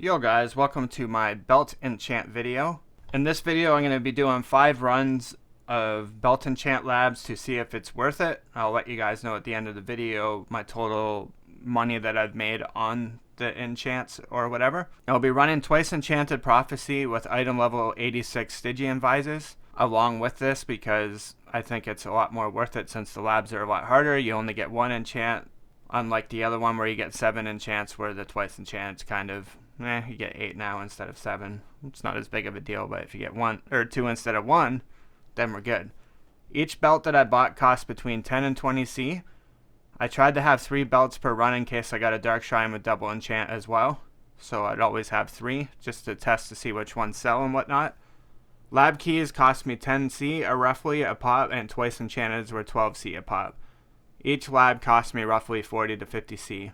Yo guys, welcome to my belt enchant video. In this video I'm going to be doing 5 runs of belt enchant labs to see if it's worth it. I'll let you guys know at the end of the video my total money that I've made on the enchants or whatever. I'll be running twice enchanted prophecy with item level 86 Stygian visors along with this because I think it's a lot more worth it since the labs are a lot harder. You only get 1 enchant, unlike the other one where you get 7 enchants, where the twice enchanted's kind of you get 8 now instead of 7. It's not as big of a deal, but if you get 1 or 2 instead of 1, then we're good. Each belt that I bought cost between 10 and 20 C. I tried to have 3 belts per run in case I got a dark shrine with double enchant as well. So I'd always have 3 just to test to see which ones sell and whatnot. Lab keys cost me 10 C roughly a pop, and twice enchanteds were 12 C a pop. Each lab cost me roughly 40 to 50 C.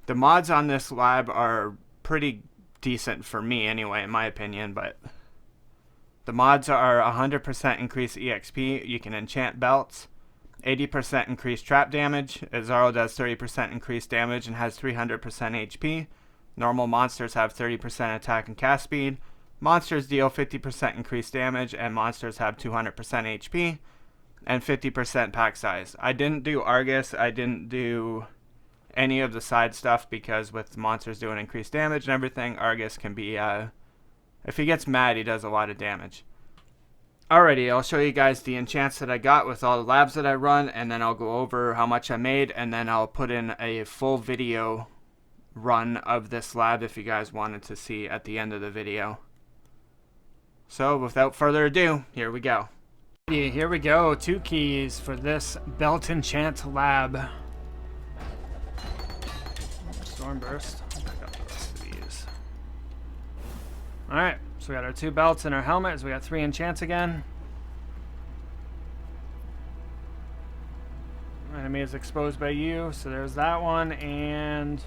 The mods on this lab are pretty decent for me anyway, in my opinion, but the mods are 100% increased EXP, you can enchant belts, 80% increased trap damage, Exile does 30% increased damage and has 300% HP, normal monsters have 30% attack and cast speed, monsters deal 50% increased damage, and monsters have 200% HP, and 50% pack size. I didn't do Argus, I didn't do any of the side stuff because with monsters doing increased damage and everything, Argus can be, if he gets mad, he does a lot of damage. Alrighty, I'll show you guys the enchants that I got with all the labs that I run, and then I'll go over how much I made, and then I'll put in a full video run of this lab if you guys wanted to see at the end of the video. So without further ado, here we go. Here we go, 2 keys for this belt enchant lab. Stormburst. Pick up the rest of these. Alright, so we got our 2 belts and our helmet, so we got 3 enchants again. Enemy is exposed by you, so there's that one, and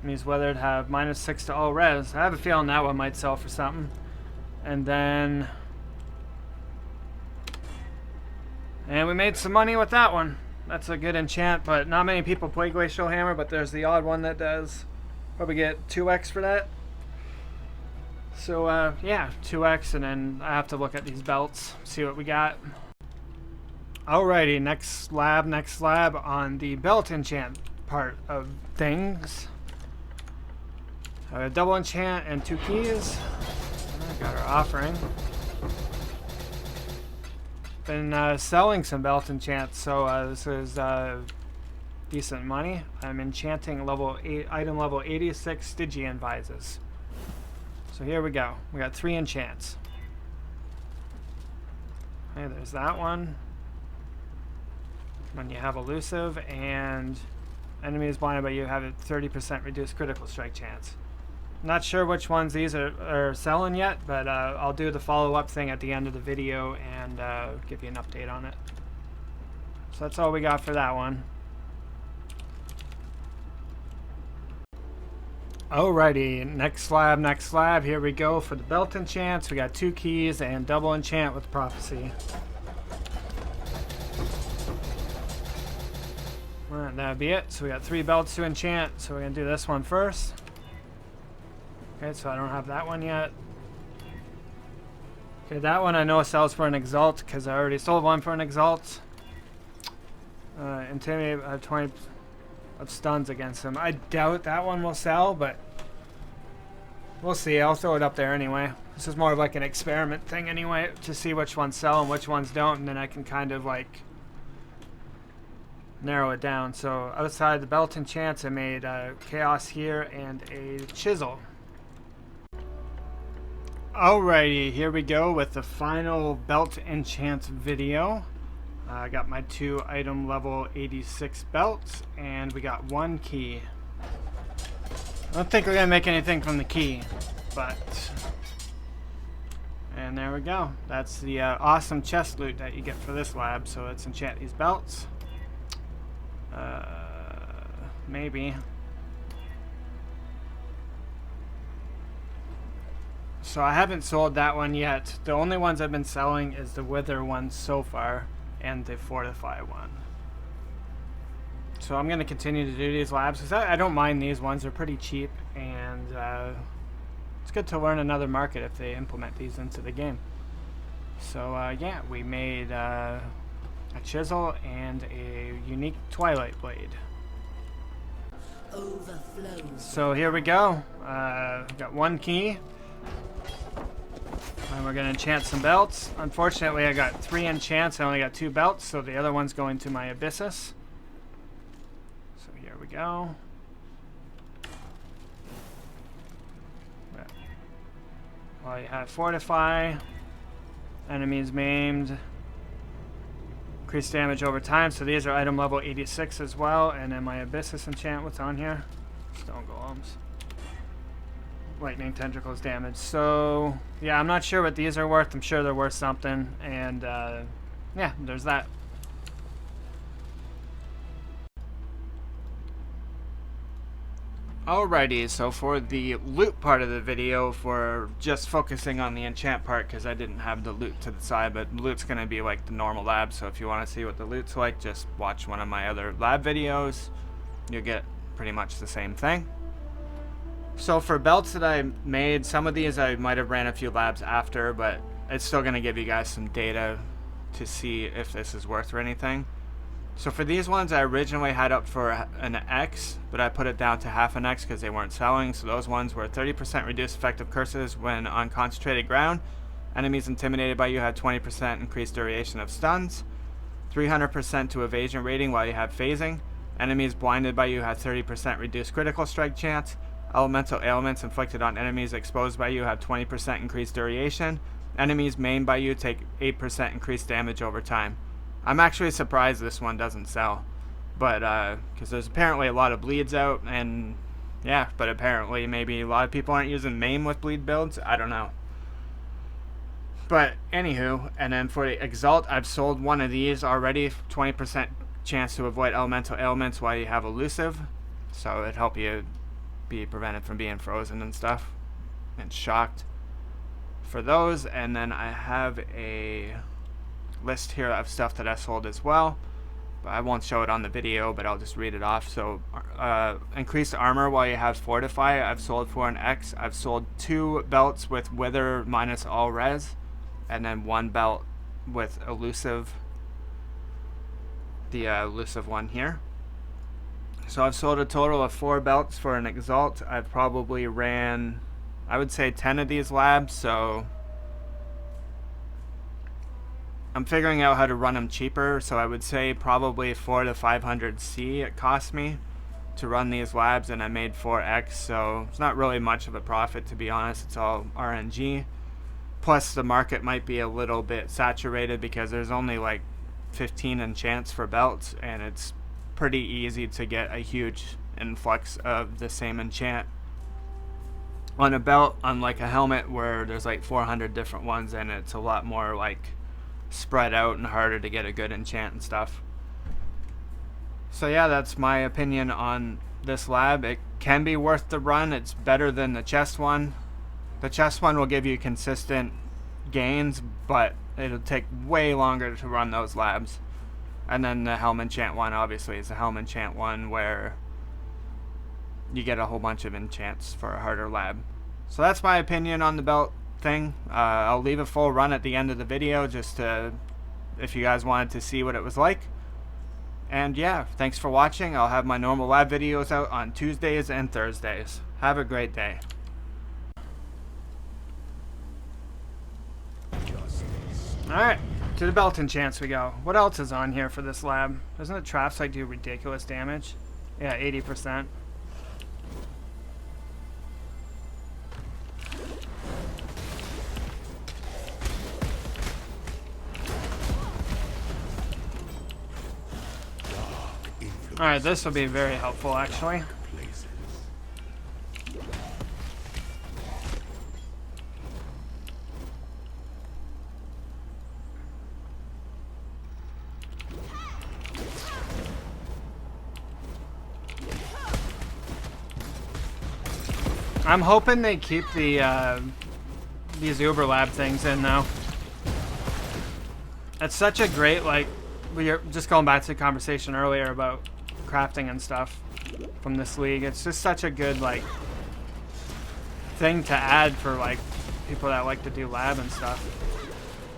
enemies weathered have -6 to all res. I have a feeling that one might sell for something. And then we made some money with that one. That's a good enchant, but not many people play Glacial Hammer, but there's the odd one that does. Probably get 2x for that. So, yeah, 2x, and then I have to look at these belts, see what we got. Alrighty, next lab on the belt enchant part of things. A double enchant and 2 keys. Got our offering. Been selling some belt enchants, so this is decent money. I'm enchanting item level 86 Stygian visors. So here we go. We got 3 enchants. Okay, there's that one. When you have elusive and enemies blinded by you have a 30% reduced critical strike chance. Not sure which ones these are selling yet, but I'll do the follow-up thing at the end of the video and give you an update on it. So that's all we got for that one. Alrighty, next lab, here we go for the belt enchants. We got 2 keys and double enchant with prophecy. Alright, that'd be it. So we got 3 belts to enchant, so we're gonna do this one first. Okay, so I don't have that one yet. Okay, that one I know sells for an Exalt because I already sold one for an Exalt. Intimidate, I have 20 of stuns against him. I doubt that one will sell, but we'll see. I'll throw it up there anyway. This is more of like an experiment thing anyway, to see which ones sell and which ones don't, and then I can kind of like narrow it down. So outside the belt enchants, I made Chaos here and a Chisel. Alrighty, here we go with the final belt enchant video. I got my 2 item level 86 belts, and we got 1 key. I don't think we're gonna make anything from the key, but and there we go. That's the awesome chest loot that you get for this lab. So let's enchant these belts. Maybe. So I haven't sold that one yet. The only ones I've been selling is the Wither ones so far and the Fortify one. So I'm going to continue to do these labs because I don't mind these ones. They're pretty cheap, and it's good to learn another market if they implement these into the game. So yeah, we made a chisel and a unique twilight blade. So here we go. Got one key. And we're going to enchant some belts. Unfortunately, I got 3 enchants. I only got 2 belts, so the other one's going to my Abyssus. So here we go. Well, you have Fortify. Enemies maimed. Increased damage over time. So these are item level 86 as well. And then my Abyssus enchant, what's on here? Stone Golems. Lightning Tentacles damage. So yeah, I'm not sure what these are worth. I'm sure they're worth something. And yeah, there's that. Alrighty, so for the loot part of the video, for just focusing on the enchant part, because I didn't have the loot to the side, but loot's going to be like the normal lab, so if you want to see what the loot's like, just watch one of my other lab videos. You'll get pretty much the same thing. So for belts that I made, some of these I might have ran a few labs after, but it's still going to give you guys some data to see if this is worth or anything. So for these ones, I originally had up for an X, but I put it down to half an X because they weren't selling. So those ones were 30% reduced effective curses when on concentrated ground. Enemies intimidated by you had 20% increased duration of stuns. 300% to evasion rating while you have phasing. Enemies blinded by you had 30% reduced critical strike chance. Elemental ailments inflicted on enemies exposed by you have 20% increased duration. Enemies maimed by you take 8% increased damage over time. I'm actually surprised this one doesn't sell, but because there's apparently a lot of bleeds out, and yeah, but apparently maybe a lot of people aren't using maim with bleed builds. I don't know. But anywho, and then for the Exalt, I've sold one of these already. 20% chance to avoid elemental ailments while you have elusive, so it'd help you be prevented from being frozen and stuff and shocked for those. And then I have a list here of stuff that I sold as well, but I won't show it on the video, but I'll just read it off. So increased armor while you have Fortify, I've sold for an X. I've sold 2 belts with Wither minus all res, and then 1 belt with elusive, the elusive one here. So I've sold a total of 4 belts for an Exalt. I've probably ran, I would say, 10 of these labs, so I'm figuring out how to run them cheaper. So I would say probably 400 to 500 C it cost me to run these labs, and I made 4X, so it's not really much of a profit, to be honest. It's all RNG. Plus the market might be a little bit saturated because there's only like 15 enchants for belts, and it's pretty easy to get a huge influx of the same enchant on a belt, unlike a helmet where there's like 400 different ones, and it's a lot more like spread out and harder to get a good enchant and stuff. So yeah, that's my opinion on this lab. It can be worth the run. It's better than the chest one. The chest one will give you consistent gains, but it'll take way longer to run those labs. And then the Helm Enchant one, obviously, is the Helm Enchant one where you get a whole bunch of enchants for a harder lab. So that's my opinion on the belt thing. I'll leave a full run at the end of the video just to, if you guys wanted to see what it was like. And yeah, thanks for watching. I'll have my normal lab videos out on Tuesdays and Thursdays. Have a great day. Alright, to the belt enchants we go. What else is on here for this lab? Doesn't the trap sight do ridiculous damage? Yeah, 80%. Alright, this will be very helpful actually. I'm hoping they keep the these Uber Lab things in now. It's such a great, like, we're just going back to the conversation earlier about crafting and stuff from this league. It's just such a good, like, thing to add for like people that like to do lab and stuff.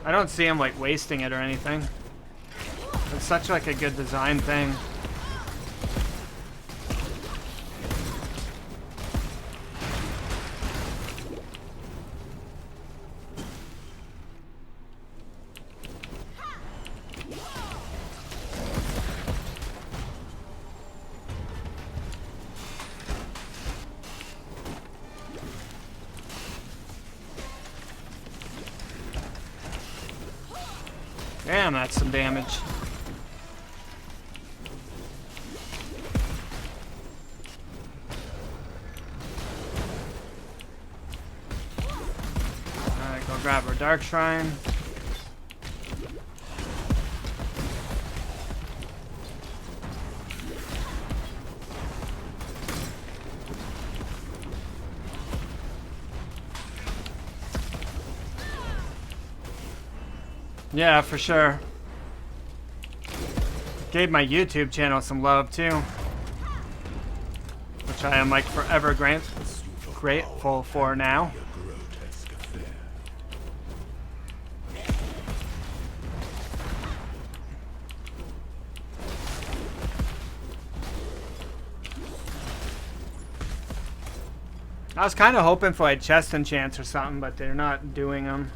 I don't see them like wasting it or anything. It's such like a good design thing. Damn, that's some damage. Alright, go grab our Dark Shrine. Yeah, for sure. Gave my YouTube channel some love too, which I am like forever grateful for now. I was kind of hoping for like chest enchants or something, but they're not doing them.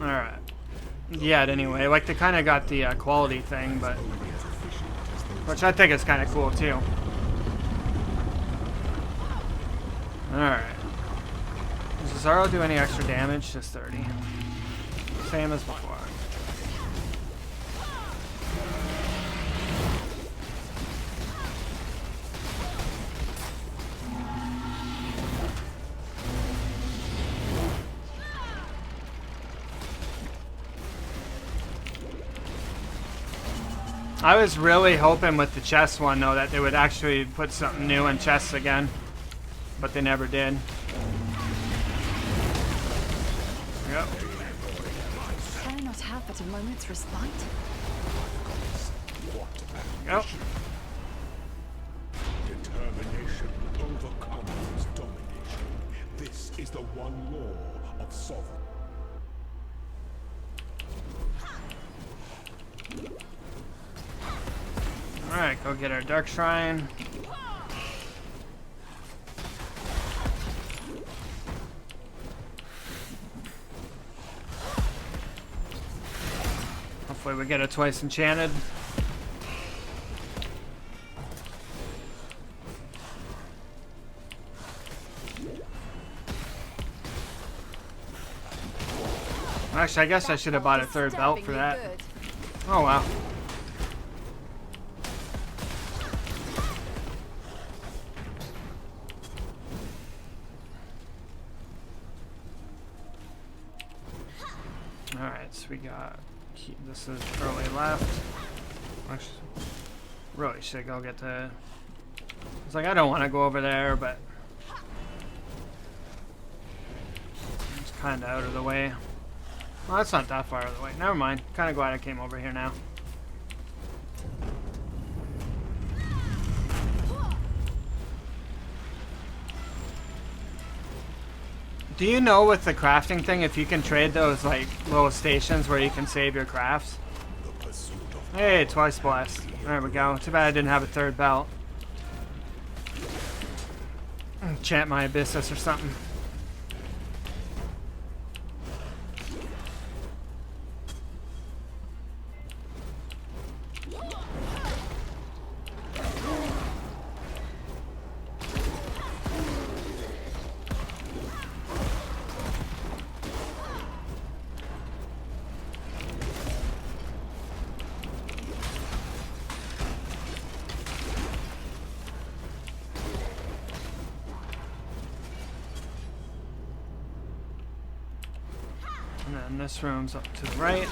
Alright. Yet anyway, like they kind of got the quality thing, but which I think is kind of cool too. Alright. Does Zaro do any extra damage? Just 30. Same as before. I was really hoping with the chest one though that they would actually put something new in chests again, but they never did. Yep. Can I not have but a moment's respite? Yep. Determination overcomes domination. This is the one law of sovereignty. Alright, go get our Dark Shrine. Hopefully we get it twice enchanted. Actually, I guess I should have bought a third belt for that. Oh wow. Alright, so we got... This is early left. Actually, really should go get the... It's like, I don't want to go over there, but... It's kind of out of the way. Well, that's not that far out of the way. Never mind. Kind of glad I came over here now. Do you know with the crafting thing if you can trade those like little stations where you can save your crafts? Hey, twice blessed. There we go. Too bad I didn't have a third belt. Enchant my Abyssus or something. And then this room's up to the right.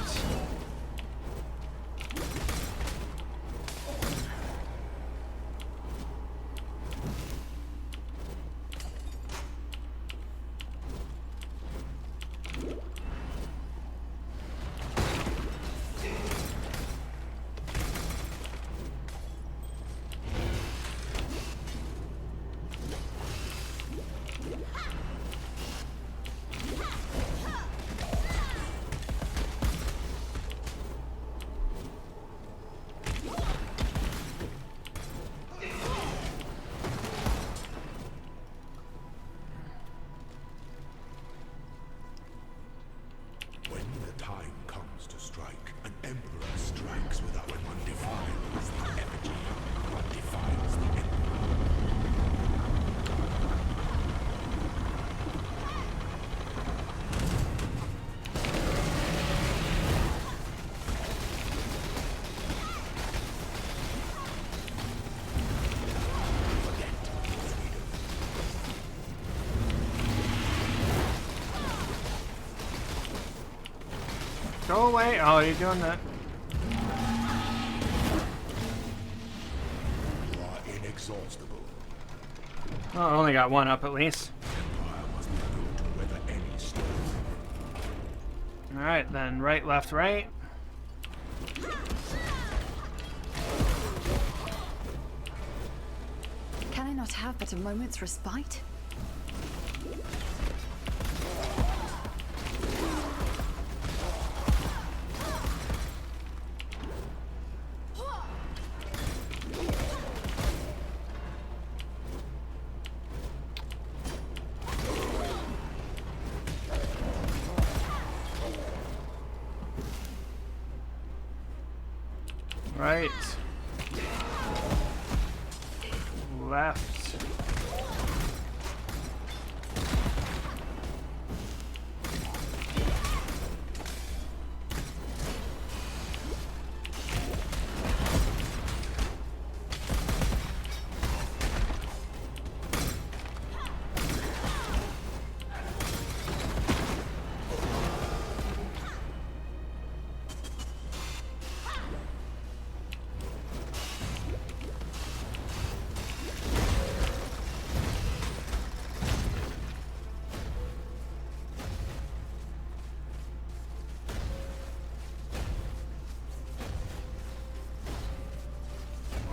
Go away. Oh, you're doing that. You are inexhaustible. Oh, I only got one up at least. Empire must be built to weather any storm. Alright, then right, left, right. Can I not have but a moment's respite? Right. Left.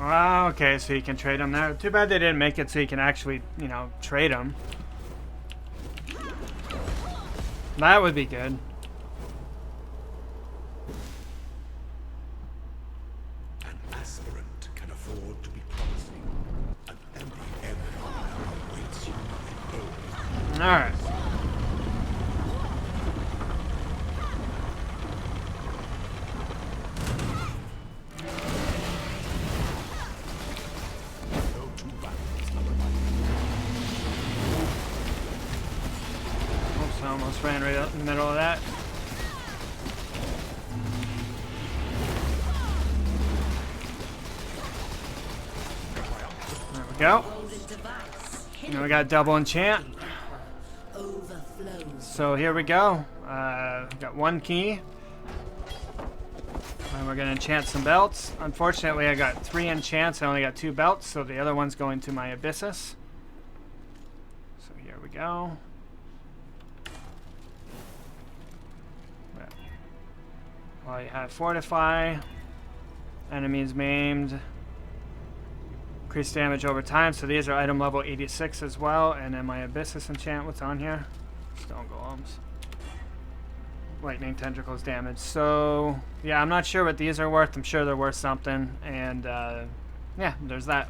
Ah, okay, so you can trade them there. Too bad they didn't make it so you can actually, you know, trade them. That would be good. An aspirant can afford to be promising. An empty empire awaits you in Alright. no two battles are alike. Oops, I almost ran right up in the middle of that. There we go. And we got double enchant. So here we go. Got one key. And we're going to enchant some belts. Unfortunately, I got 3 enchants. I only got 2 belts, so the other one's going to my Abyssus. So here we go. Well, you have Fortify. Enemies maimed. Increase damage over time. So these are item level 86 as well. And then my Abyssus enchant, what's on here? Stone Golems. Lightning Tentacles damage. So, yeah, I'm not sure what these are worth. I'm sure they're worth something. And, yeah, there's that.